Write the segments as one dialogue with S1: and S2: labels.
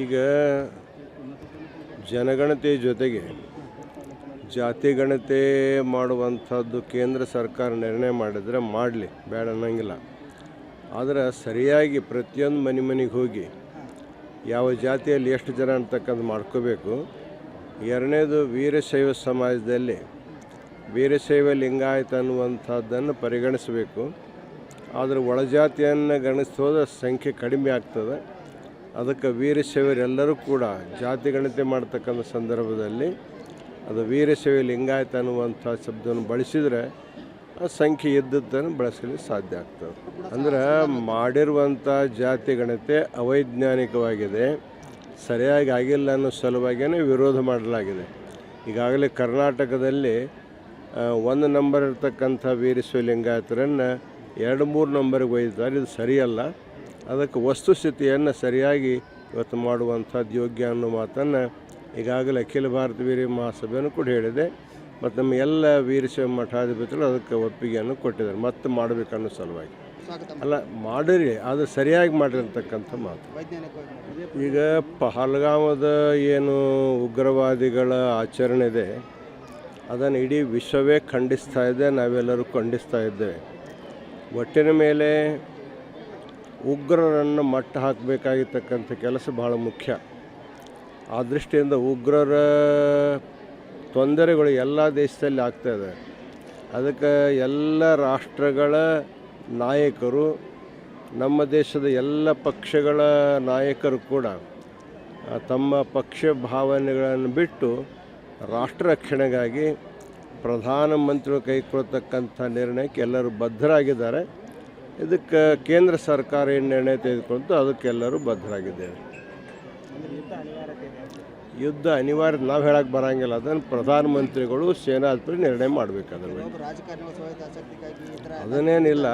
S1: ಈಗ ಜನಗಣತಿ ಜೊತೆಗೆ ಜಾತಿಗಣತಿ ಮಾಡುವಂಥದ್ದು ಕೇಂದ್ರ ಸರ್ಕಾರ ನಿರ್ಣಯ ಮಾಡಿದರೆ ಮಾಡಲಿ, ಬೇಡ ಅನ್ನೋಂಗಿಲ್ಲ. ಆದರೆ ಸರಿಯಾಗಿ ಪ್ರತಿಯೊಂದು ಮನೆಗೆ ಹೋಗಿ ಯಾವ ಜಾತಿಯಲ್ಲಿ ಎಷ್ಟು ಜನ ಅಂತಕ್ಕಂಥ ಮಾಡ್ಕೋಬೇಕು. ಎರಡನೇದು, ವೀರಶೈವ ಸಮಾಜದಲ್ಲಿ ವೀರಶೈವ ಲಿಂಗಾಯತ ಅನ್ನುವಂಥದ್ದನ್ನು ಪರಿಗಣಿಸಬೇಕು. ಆದರೆ ಒಳಜಾತಿಯನ್ನು ಗಣಿಸೋದ ಸಂಖ್ಯೆ ಕಡಿಮೆ ಆಗ್ತದೆ. ಅದಕ್ಕೆ ವೀರಶೈವರೆಲ್ಲರೂ ಕೂಡ ಜಾತಿಗಣತಿ ಮಾಡ್ತಕ್ಕಂಥ ಸಂದರ್ಭದಲ್ಲಿ ಅದು ವೀರಶೈವ ಲಿಂಗಾಯತ ಅನ್ನುವಂಥ ಶಬ್ದವನ್ನು ಬಳಸಿದರೆ ಆ ಸಂಖ್ಯೆ ಇದ್ದದ್ದನ್ನು ಬಳಸಲಿಕ್ಕೆ ಸಾಧ್ಯ ಆಗ್ತದೆ. ಅಂದ್ರೆ ಮಾಡಿರುವಂಥ ಜಾತಿ ಗಣತಿ ಅವೈಜ್ಞಾನಿಕವಾಗಿದೆ, ಸರಿಯಾಗಿ ಆಗಿಲ್ಲ ಅನ್ನೋ ಸಲುವಾಗಿಯೇ ವಿರೋಧ ಮಾಡಲಾಗಿದೆ. ಈಗಾಗಲೇ ಕರ್ನಾಟಕದಲ್ಲಿ 1 ನಂಬರ್ ಇರ್ತಕ್ಕಂಥ ವೀರಶೈವ ಲಿಂಗಾಯತರನ್ನು 2-3 ನಂಬರ್ಗೆ ಒಯ್ದಿದ್ದಾರೆ. ಇದು ಸರಿಯಲ್ಲ. ಅದಕ್ಕೆ ವಸ್ತುಸ್ಥಿತಿಯನ್ನು ಸರಿಯಾಗಿ ಇವತ್ತು ಮಾಡುವಂಥದ್ದು ಯೋಗ್ಯ ಅನ್ನೋ ಮಾತನ್ನು ಈಗಾಗಲೇ ಅಖಿಲ ಭಾರತ ವೀರ ಮಹಾಸಭೆಯನ್ನು ಕೂಡ ಹೇಳಿದೆ. ಮತ್ತು ನಮ್ಮ ಎಲ್ಲ ವೀರಶೈವ ಮಠಾಧಿಪತಿಗಳು ಅದಕ್ಕೆ ಒಪ್ಪಿಗೆಯನ್ನು ಕೊಟ್ಟಿದ್ದಾರೆ. ಮತ್ತೆ ಮಾಡಬೇಕನ್ನೋ ಸಲುವಾಗಿ ಅಲ್ಲ, ಮಾಡಿರಿ, ಆದರೆ ಸರಿಯಾಗಿ ಮಾಡಿರ್ತಕ್ಕಂಥ ಮಾತು. ಈಗ ಪಹಲ್ಗಾಮದ ಏನು ಉಗ್ರವಾದಿಗಳ ಆಚರಣೆ ಇದೆ, ಅದನ್ನು ಇಡೀ ವಿಶ್ವವೇ ಖಂಡಿಸ್ತಾ ಇದೆ, ನಾವೆಲ್ಲರೂ ಖಂಡಿಸ್ತಾ ಇದ್ದೇವೆ. ಒಟ್ಟಿನ ಮೇಲೆ ಉಗ್ರರನ್ನು ಮಟ್ಟ ಹಾಕಬೇಕಾಗಿರ್ತಕ್ಕಂಥ ಕೆಲಸ ಭಾಳ ಮುಖ್ಯ. ಆ ದೃಷ್ಟಿಯಿಂದ ಉಗ್ರರ ತೊಂದರೆಗಳು ಎಲ್ಲ ದೇಶದಲ್ಲಿ ಆಗ್ತಾಯಿದೆ. ಅದಕ್ಕೆ ಎಲ್ಲ ರಾಷ್ಟ್ರಗಳ ನಾಯಕರು, ನಮ್ಮ ದೇಶದ ಎಲ್ಲ ಪಕ್ಷಗಳ ನಾಯಕರು ಕೂಡ ತಮ್ಮ ಪಕ್ಷ ಭಾವನೆಗಳನ್ನು ಬಿಟ್ಟು ರಾಷ್ಟ್ರ ರಕ್ಷಣೆಗಾಗಿ ಪ್ರಧಾನಮಂತ್ರಿಗಳು ಕೈಗೊಳ್ಳತಕ್ಕಂಥ ನಿರ್ಣಯಕ್ಕೆ ಎಲ್ಲರೂ ಬದ್ಧರಾಗಿದ್ದಾರೆ. ಇದಕ್ಕೆ ಕೇಂದ್ರ ಸರ್ಕಾರ ಏನು ನಿರ್ಣಯ ತೆಗೆದುಕೊಂತು ಅದಕ್ಕೆಲ್ಲರೂ ಬದ್ಧರಾಗಿದ್ದೇವೆ. ಯುದ್ಧ ಅನಿವಾರ್ಯ ನಾವು ಹೇಳಕ್ಕೆ ಬರೋಂಗಿಲ್ಲ, ಅದನ್ನು ಪ್ರಧಾನಮಂತ್ರಿಗಳು ಸೇನಾಧಿಪತಿ ನಿರ್ಣಯ ಮಾಡಬೇಕಾದ್ರೆ ಅದನ್ನೇನಿಲ್ಲ.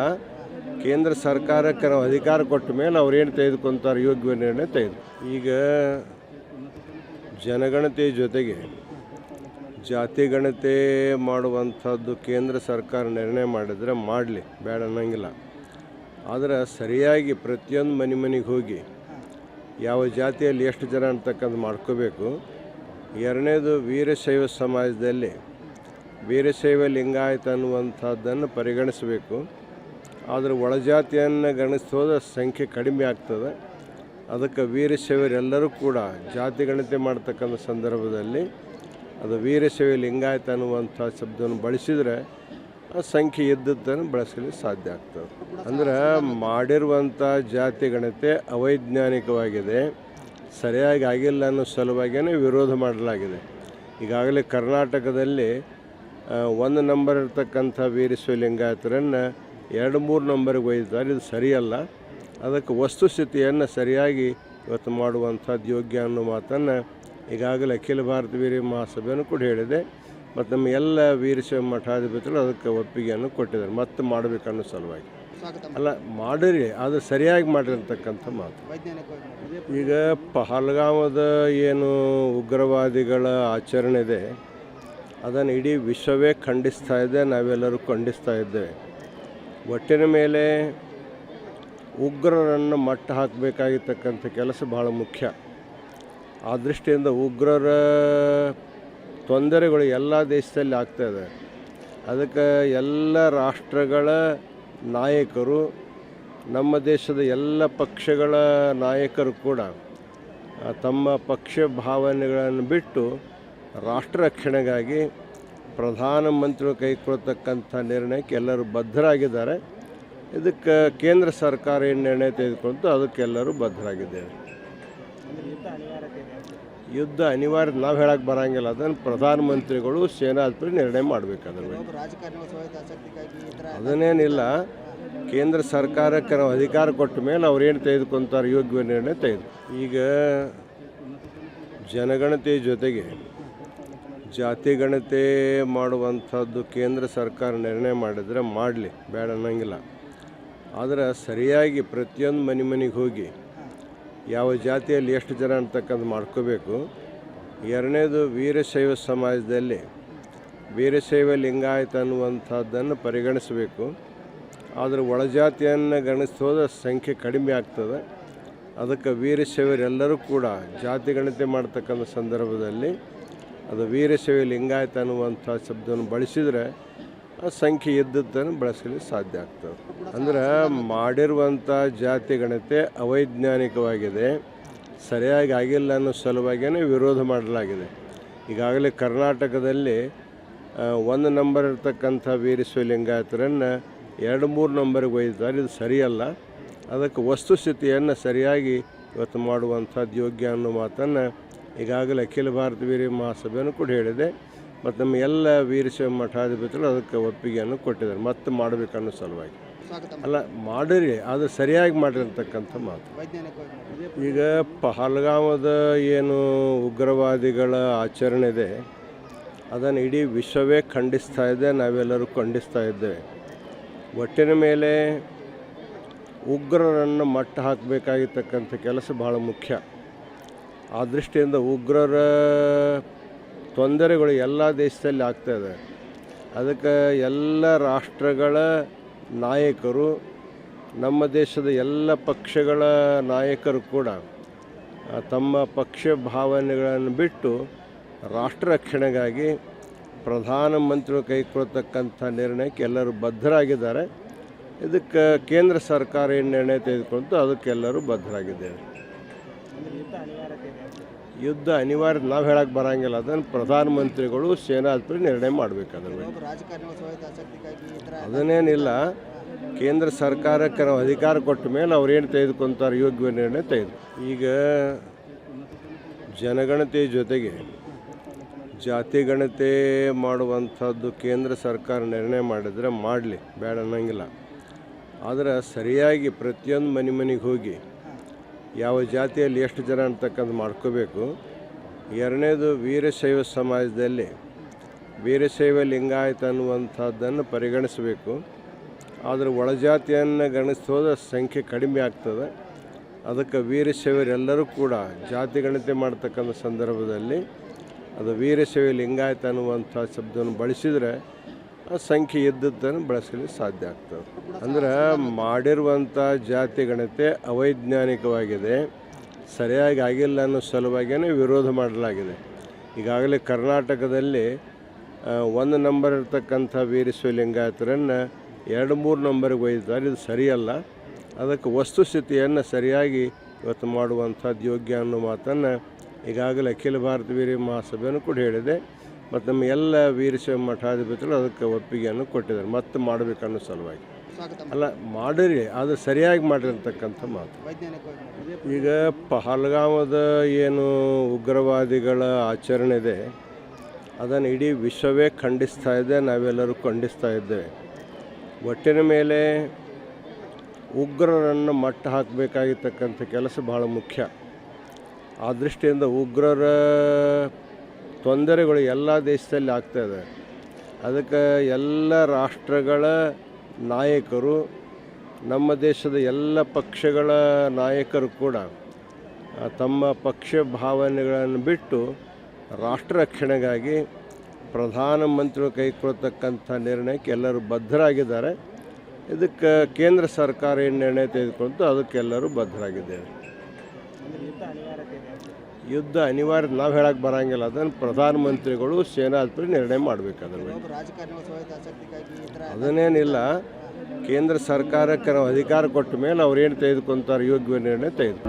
S1: ಕೇಂದ್ರ ಸರ್ಕಾರಕ್ಕೆ ನಾವು ಅಧಿಕಾರ ಕೊಟ್ಟ ಮೇಲೆ ಅವ್ರು ಏನು ತೆಗೆದುಕೊಂತಾರೆ ಯೋಗ್ಯ ನಿರ್ಣಯ ತೆಗೆದು. ಈಗ ಜನಗಣತಿ ಜೊತೆಗೆ ಜಾತಿಗಣತಿ ಮಾಡುವಂಥದ್ದು ಕೇಂದ್ರ ಸರ್ಕಾರ ನಿರ್ಣಯ ಮಾಡಿದರೆ ಮಾಡಲಿ, ಬೇಡ ಅನ್ನೋಂಗಿಲ್ಲ. ಆದರೆ ಸರಿಯಾಗಿ ಪ್ರತಿಯೊಂದು ಮನೆಗೆ ಹೋಗಿ ಯಾವ ಜಾತಿಯಲ್ಲಿ ಎಷ್ಟು ಜನ ಅಂತಕ್ಕಂಥ ಮಾಡ್ಕೋಬೇಕು. ಎರಡನೇದು, ವೀರಶೈವ ಸಮಾಜದಲ್ಲಿ ವೀರಶೈವ ಲಿಂಗಾಯತ ಅನ್ನುವಂಥದ್ದನ್ನು ಪರಿಗಣಿಸಬೇಕು. ಆದರೆ ಒಳಜಾತಿಯನ್ನು ಗಣಿಸೋದ ಸಂಖ್ಯೆ ಕಡಿಮೆ ಆಗ್ತದೆ. ಅದಕ್ಕೆ ವೀರಶೈವರೆಲ್ಲರೂ ಕೂಡ ಜಾತಿಗಣತಿ ಮಾಡ್ತಕ್ಕಂಥ ಸಂದರ್ಭದಲ್ಲಿ ಅದು ವೀರಶೈವ ಲಿಂಗಾಯತ ಅನ್ನುವಂಥ ಶಬ್ದವನ್ನು ಬಳಸಿದರೆ ಆ ಸಂಖ್ಯೆ ಇದ್ದದ್ದನ್ನು ಬಳಸಲಿಕ್ಕೆ ಸಾಧ್ಯ ಆಗ್ತದೆ. ಅಂದ್ರೆ ಮಾಡಿರುವಂಥ ಜಾತಿ ಗಣತಿ ಅವೈಜ್ಞಾನಿಕವಾಗಿದೆ, ಸರಿಯಾಗಿ ಆಗಿಲ್ಲ ಅನ್ನೋ ಸಲುವಾಗಿಯೇ ವಿರೋಧ ಮಾಡಲಾಗಿದೆ. ಈಗಾಗಲೇ ಕರ್ನಾಟಕದಲ್ಲಿ 1 ನಂಬರ್ ಇರ್ತಕ್ಕಂಥ ವೀರಶೈವ ಲಿಂಗಾಯತರನ್ನು 2-3 ನಂಬರ್ಗೆ ಒಯ್ದಿದ್ದಾರೆ. ಇದು ಸರಿಯಲ್ಲ. ಅದಕ್ಕೆ ವಸ್ತುಸ್ಥಿತಿಯನ್ನು ಸರಿಯಾಗಿ ಇವತ್ತು ಮಾಡುವಂಥದ್ದು ಯೋಗ್ಯ ಅನ್ನೋ ಮಾತನ್ನು ಈಗಾಗಲೇ ಅಖಿಲ ಭಾರತ ವೀರ ಮಹಾಸಭೆಯನ್ನು ಕೂಡ ಹೇಳಿದೆ. ಮತ್ತು ನಮ್ಮ ಎಲ್ಲ ವೀರಶೈವ ಮಠಾಧಿಪತಿಗಳು ಅದಕ್ಕೆ ಒಪ್ಪಿಗೆಯನ್ನು ಕೊಟ್ಟಿದ್ದಾರೆ. ಮತ್ತೆ ಮಾಡಬೇಕನ್ನೋ ಸಲುವಾಗಿ ಅಲ್ಲ, ಮಾಡಿರಿ, ಆದರೆ ಸರಿಯಾಗಿ ಮಾಡಿರ್ತಕ್ಕಂಥ ಮಾತು. ಈಗ ಪಹಲ್ಗಾಮದ ಏನು ಉಗ್ರವಾದಿಗಳ ಆಚರಣೆ ಇದೆ, ಅದನ್ನು ಇಡೀ ವಿಶ್ವವೇ ಖಂಡಿಸ್ತಾ ಇದೆ, ನಾವೆಲ್ಲರೂ ಖಂಡಿಸ್ತಾ ಇದ್ದೇವೆ. ಒಟ್ಟಿನ ಮೇಲೆ ಉಗ್ರರನ್ನು ಮಟ್ಟ ಹಾಕಬೇಕಾಗಿರ್ತಕ್ಕಂಥ ಕೆಲಸ ಭಾಳ ಮುಖ್ಯ. ಆ ದೃಷ್ಟಿಯಿಂದ ಉಗ್ರರ ತೊಂದರೆಗಳು ಎಲ್ಲ ದೇಶದಲ್ಲಿ ಆಗ್ತಾಯಿದೆ. ಅದಕ್ಕೆ ಎಲ್ಲ ರಾಷ್ಟ್ರಗಳ ನಾಯಕರು, ನಮ್ಮ ದೇಶದ ಎಲ್ಲ ಪಕ್ಷಗಳ ನಾಯಕರು ಕೂಡ ತಮ್ಮ ಪಕ್ಷ ಭಾವನೆಗಳನ್ನು ಬಿಟ್ಟು ರಾಷ್ಟ್ರ ರಕ್ಷಣೆಗಾಗಿ ಪ್ರಧಾನಮಂತ್ರಿಗಳು ಕೈಗೊಳ್ಳತಕ್ಕಂಥ ನಿರ್ಣಯಕ್ಕೆ ಎಲ್ಲರೂ ಬದ್ಧರಾಗಿದ್ದಾರೆ. ಇದಕ್ಕೆ ಕೇಂದ್ರ ಸರ್ಕಾರ ಏನು ನಿರ್ಣಯ ತೆಗೆದುಕೊಂತು ಅದಕ್ಕೆಲ್ಲರೂ ಬದ್ಧರಾಗಿದ್ದೇವೆ. ಯುದ್ಧ ಅನಿವಾರ್ಯ ನಾವು ಹೇಳಕ್ಕೆ ಬರೋಂಗಿಲ್ಲ, ಅದನ್ನು ಪ್ರಧಾನಮಂತ್ರಿಗಳು ಸೇನಾಧಿಪತಿ ನಿರ್ಣಯ ಮಾಡಬೇಕಾದ್ರೆ ಅದನ್ನೇನಿಲ್ಲ. ಕೇಂದ್ರ ಸರ್ಕಾರಕ್ಕೆ ನಾವು ಅಧಿಕಾರ ಕೊಟ್ಟ ಮೇಲೆ ಅವ್ರು ಏನು ತೆಗೆದುಕೊಂತಾರೆ ಯೋಗ್ಯ ನಿರ್ಣಯ ತೆಗೆದು. ಈಗ ಜನಗಣತಿ ಜೊತೆಗೆ ಜಾತಿಗಣತಿ ಮಾಡುವಂಥದ್ದು ಕೇಂದ್ರ ಸರ್ಕಾರ ನಿರ್ಣಯ ಮಾಡಿದರೆ ಮಾಡಲಿ, ಬೇಡ ಅನ್ನೋಂಗಿಲ್ಲ. ಆದರೆ ಸರಿಯಾಗಿ ಪ್ರತಿಯೊಂದು ಮನೆಗೆ ಹೋಗಿ ಯಾವ ಜಾತಿಯಲ್ಲಿ ಎಷ್ಟು ಜನ ಅಂತಕ್ಕಂಥ ಮಾಡ್ಕೋಬೇಕು. ಎರಡನೇದು, ವೀರಶೈವ ಸಮಾಜದಲ್ಲಿ ವೀರಶೈವ ಲಿಂಗಾಯತ ಅನ್ನುವಂಥದ್ದನ್ನು ಪರಿಗಣಿಸಬೇಕು. ಆದರೆ ಒಳಜಾತಿಯನ್ನು ಗಣಿಸೋದ ಸಂಖ್ಯೆ ಕಡಿಮೆ ಆಗ್ತದೆ. ಅದಕ್ಕೆ ವೀರಶೈವರೆಲ್ಲರೂ ಕೂಡ ಜಾತಿ ಗಣತಿ ಮಾಡ್ತಕ್ಕಂಥ ಸಂದರ್ಭದಲ್ಲಿ ಅದು ವೀರಶೈವ ಲಿಂಗಾಯತ ಅನ್ನುವಂಥ ಶಬ್ದವನ್ನು ಬಳಸಿದರೆ ಆ ಸಂಖ್ಯೆ ಇದ್ದದ್ದನ್ನು ಬಳಸಲಿಕ್ಕೆ ಸಾಧ್ಯ ಆಗ್ತದೆ. ಅಂದ್ರೆ ಮಾಡಿರುವಂಥ ಜಾತಿ ಗಣತಿ ಅವೈಜ್ಞಾನಿಕವಾಗಿದೆ, ಸರಿಯಾಗಿ ಆಗಿಲ್ಲ ಅನ್ನೋ ಸಲುವಾಗಿಯೇ ವಿರೋಧ ಮಾಡಲಾಗಿದೆ. ಈಗಾಗಲೇ ಕರ್ನಾಟಕದಲ್ಲಿ 1 ನಂಬರ್ ಇರ್ತಕ್ಕಂಥ ವೀರಶೈವ ಲಿಂಗಾಯತರನ್ನು 2-3 ನಂಬರ್ಗೆ ಒಯ್ದಿದ್ದಾರೆ. ಇದು ಸರಿಯಲ್ಲ. ಅದಕ್ಕೆ ವಸ್ತುಸ್ಥಿತಿಯನ್ನು ಸರಿಯಾಗಿ ಇವತ್ತು ಮಾಡುವಂಥದ್ದು ಯೋಗ್ಯ ಅನ್ನೋ ಮಾತನ್ನು ಈಗಾಗಲೇ ಅಖಿಲ ಭಾರತ ವೀರ ಮಹಾಸಭೆಯನ್ನು ಕೂಡ ಹೇಳಿದೆ. ಮತ್ತು ನಮ್ಮ ಎಲ್ಲ ವೀರಶೈವ ಮಠಾಧಿಪತಿಗಳು ಅದಕ್ಕೆ ಒಪ್ಪಿಗೆಯನ್ನು ಕೊಟ್ಟಿದ್ದಾರೆ. ಮತ್ತೆ ಮಾಡಬೇಕನ್ನೋ ಸಲುವಾಗಿ ಅಲ್ಲ ಮಾಡಿರಿ, ಅದು ಸರಿಯಾಗಿ ಮಾಡಿರ್ತಕ್ಕಂಥ ಮಾತು. ಈಗ ಪಹಲ್ಗಾಮದ ಏನು ಉಗ್ರವಾದಿಗಳ ಆಚರಣೆ ಇದೆ ಅದನ್ನು ಇಡೀ ವಿಶ್ವವೇ ಖಂಡಿಸ್ತಾ ಇದೆ, ನಾವೆಲ್ಲರೂ ಖಂಡಿಸ್ತಾ ಇದ್ದೇವೆ. ಒಟ್ಟಿನ ಮೇಲೆ ಉಗ್ರರನ್ನು ಮಟ್ಟ ಹಾಕಬೇಕಾಗಿರ್ತಕ್ಕಂಥ ಕೆಲಸ ಭಾಳ ಮುಖ್ಯ. ಆ ದೃಷ್ಟಿಯಿಂದ ಉಗ್ರರ ತೊಂದರೆಗಳು ಎಲ್ಲ ದೇಶದಲ್ಲಿ ಆಗ್ತಾಯಿದೆ. ಅದಕ್ಕೆ ಎಲ್ಲ ರಾಷ್ಟ್ರಗಳ ನಾಯಕರು, ನಮ್ಮ ದೇಶದ ಎಲ್ಲ ಪಕ್ಷಗಳ ನಾಯಕರು ಕೂಡ ತಮ್ಮ ಪಕ್ಷ ಭಾವನೆಗಳನ್ನು ಬಿಟ್ಟು ರಾಷ್ಟ್ರ ರಕ್ಷಣೆಗಾಗಿ ಪ್ರಧಾನಮಂತ್ರಿಗಳು ಕೈಗೊಳ್ಳತಕ್ಕಂಥ ನಿರ್ಣಯಕ್ಕೆ ಎಲ್ಲರೂ ಬದ್ಧರಾಗಿದ್ದಾರೆ. ಇದಕ್ಕೆ ಕೇಂದ್ರ ಸರ್ಕಾರ ಏನು ನಿರ್ಣಯ ತೆಗೆದುಕೊಂಡು ಅದಕ್ಕೆಲ್ಲರೂ ಬದ್ಧರಾಗಿದ್ದೇವೆ. ಯುದ್ಧ ಅನಿವಾರ್ಯ ನಾವು ಹೇಳಕ್ಕೆ ಬರೋಂಗಿಲ್ಲ, ಅದನ್ನು ಪ್ರಧಾನಮಂತ್ರಿಗಳು ಸೇನಾಧಿಪತಿ ನಿರ್ಣಯ ಮಾಡಬೇಕಾದ್ರೆ ಅದನ್ನೇನಿಲ್ಲ. ಕೇಂದ್ರ ಸರ್ಕಾರಕ್ಕೆ ನಾವು ಅಧಿಕಾರ ಕೊಟ್ಟ ಮೇಲೆ ಅವ್ರೇನು ತೆಗೆದುಕೊಂತಾರೆ ಯೋಗ್ಯ ನಿರ್ಣಯ ತೆಗೆದು. ಈಗ ಜನಗಣತಿ ಜೊತೆಗೆ ಜಾತಿ ಗಣತಿ ಮಾಡುವಂಥದ್ದು ಕೇಂದ್ರ ಸರ್ಕಾರ ನಿರ್ಣಯ ಮಾಡಿದರೆ ಮಾಡಲಿ, ಬೇಡ ಅನ್ನೋಂಗಿಲ್ಲ. ಆದರೆ ಸರಿಯಾಗಿ ಪ್ರತಿಯೊಂದು ಮನೆಗೆ ಹೋಗಿ ಯಾವ ಜಾತಿಯಲ್ಲಿ ಎಷ್ಟು ಜನ ಅಂತಕ್ಕಂಥ ಮಾಡ್ಕೋಬೇಕು. ಎರಡನೇದು ವೀರಶೈವ ಸಮಾಜದಲ್ಲಿ ವೀರಶೈವ ಲಿಂಗಾಯತ ಅನ್ನುವಂಥದ್ದನ್ನು ಪರಿಗಣಿಸಬೇಕು. ಆದರೆ ಒಳಜಾತಿಯನ್ನು ಗಣಿಸೋದ ಸಂಖ್ಯೆ ಕಡಿಮೆ ಆಗ್ತದೆ. ಅದಕ್ಕೆ ವೀರಶೈವರೆಲ್ಲರೂ ಕೂಡ ಜಾತಿ ಗಣತಿ ಮಾಡ್ತಕ್ಕಂಥ ಸಂದರ್ಭದಲ್ಲಿ ಅದು ವೀರಶೈವ ಲಿಂಗಾಯತ ಅನ್ನುವಂಥ ಶಬ್ದವನ್ನು ಬಳಸಿದರೆ ಆ ಸಂಖ್ಯೆ ಇದ್ದದ್ದನ್ನು ಬಳಸಲಿಕ್ಕೆ ಸಾಧ್ಯ ಆಗ್ತದೆ. ಅಂದ್ರೆ ಮಾಡಿರುವಂಥ ಜಾತಿ ಗಣತಿ ಅವೈಜ್ಞಾನಿಕವಾಗಿದೆ, ಸರಿಯಾಗಿ ಆಗಿಲ್ಲ ಅನ್ನೋ ಸಲುವಾಗಿಯೇ ವಿರೋಧ ಮಾಡಲಾಗಿದೆ. ಈಗಾಗಲೇ ಕರ್ನಾಟಕದಲ್ಲಿ 1 ನಂಬರ್ ಇರ್ತಕ್ಕಂಥ ವೀರಶೈವ ಲಿಂಗಾಯತರನ್ನು 2-3 ನಂಬರ್ಗೆ ಒಯ್ದಿದ್ದಾರೆ. ಇದು ಸರಿಯಲ್ಲ. ಅದಕ್ಕೆ ವಸ್ತುಸ್ಥಿತಿಯನ್ನು ಸರಿಯಾಗಿ ಇವತ್ತು ಮಾಡುವಂಥದ್ದು ಯೋಗ್ಯ ಅನ್ನೋ ಮಾತನ್ನು ಈಗಾಗಲೇ ಅಖಿಲ ಭಾರತ ವೀರ ಮಹಾಸಭೆಯನ್ನು ಕೂಡ ಹೇಳಿದೆ. ಮತ್ತು ನಮ್ಮ ಎಲ್ಲ ವೀರಶೈವ ಮಠಾಧಿಪತಿಗಳು ಅದಕ್ಕೆ ಒಪ್ಪಿಗೆಯನ್ನು ಕೊಟ್ಟಿದ್ದಾರೆ. ಮತ್ತೆ ಮಾಡಬೇಕನ್ನೋ ಸಲುವಾಗಿ ಅಲ್ಲ ಮಾಡಿರಿ, ಅದು ಸರಿಯಾಗಿ ಮಾಡಿರ್ತಕ್ಕಂಥ ಮಾತು. ಈಗ ಪಹಲ್ಗಾಮದ ಏನು ಉಗ್ರವಾದಿಗಳ ಆಚರಣೆ ಇದೆ ಅದನ್ನು ಇಡೀ ವಿಶ್ವವೇ ಖಂಡಿಸ್ತಾ ಇದೆ, ನಾವೆಲ್ಲರೂ ಖಂಡಿಸ್ತಾ ಇದ್ದೇವೆ. ಒಟ್ಟಿನ ಮೇಲೆ ಉಗ್ರರನ್ನು ಮಟ್ಟ ಹಾಕಬೇಕಾಗಿರ್ತಕ್ಕಂಥ ಕೆಲಸ ಭಾಳ ಮುಖ್ಯ. ಆ ದೃಷ್ಟಿಯಿಂದ ಉಗ್ರರ ತೊಂದರೆಗಳು ಎಲ್ಲ ದೇಶದಲ್ಲಿ ಆಗ್ತಾಯಿದೆ. ಅದಕ್ಕೆ ಎಲ್ಲ ರಾಷ್ಟ್ರಗಳ ನಾಯಕರು, ನಮ್ಮ ದೇಶದ ಎಲ್ಲ ಪಕ್ಷಗಳ ನಾಯಕರು ಕೂಡ ತಮ್ಮ ಪಕ್ಷ ಭಾವನೆಗಳನ್ನು ಬಿಟ್ಟು ರಾಷ್ಟ್ರ ರಕ್ಷಣೆಗಾಗಿ ಪ್ರಧಾನಮಂತ್ರಿಗಳು ಕೈಗೊಳ್ಳತಕ್ಕಂಥ ನಿರ್ಣಯಕ್ಕೆ ಎಲ್ಲರೂ ಬದ್ಧರಾಗಿದ್ದಾರೆ. ಇದಕ್ಕೆ ಕೇಂದ್ರ ಸರ್ಕಾರ ಏನು ನಿರ್ಣಯ ತೆಗೆದುಕೊಂಡು ಅದಕ್ಕೆಲ್ಲರೂ ಬದ್ಧರಾಗಿದ್ದೇವೆ. ಯುದ್ಧ ಅನಿವಾರ್ಯ ನಾವು ಹೇಳಕ್ಕೆ ಬರೋಂಗಿಲ್ಲ, ಅದನ್ನು ಪ್ರಧಾನಮಂತ್ರಿಗಳು ಸೇನಾಧಿಪತಿ ನಿರ್ಣಯ ಮಾಡಬೇಕಾದ್ರೆ ಅದನ್ನೇನಿಲ್ಲ. ಕೇಂದ್ರ ಸರ್ಕಾರಕ್ಕೆ ನಾವು ಅಧಿಕಾರ ಕೊಟ್ಟ ಮೇಲೆ ಅವ್ರೇನು ತೆಗೆದುಕೊಂತಾರೆ ಯೋಗ್ಯ ನಿರ್ಣಯ ತೆಗೆದು.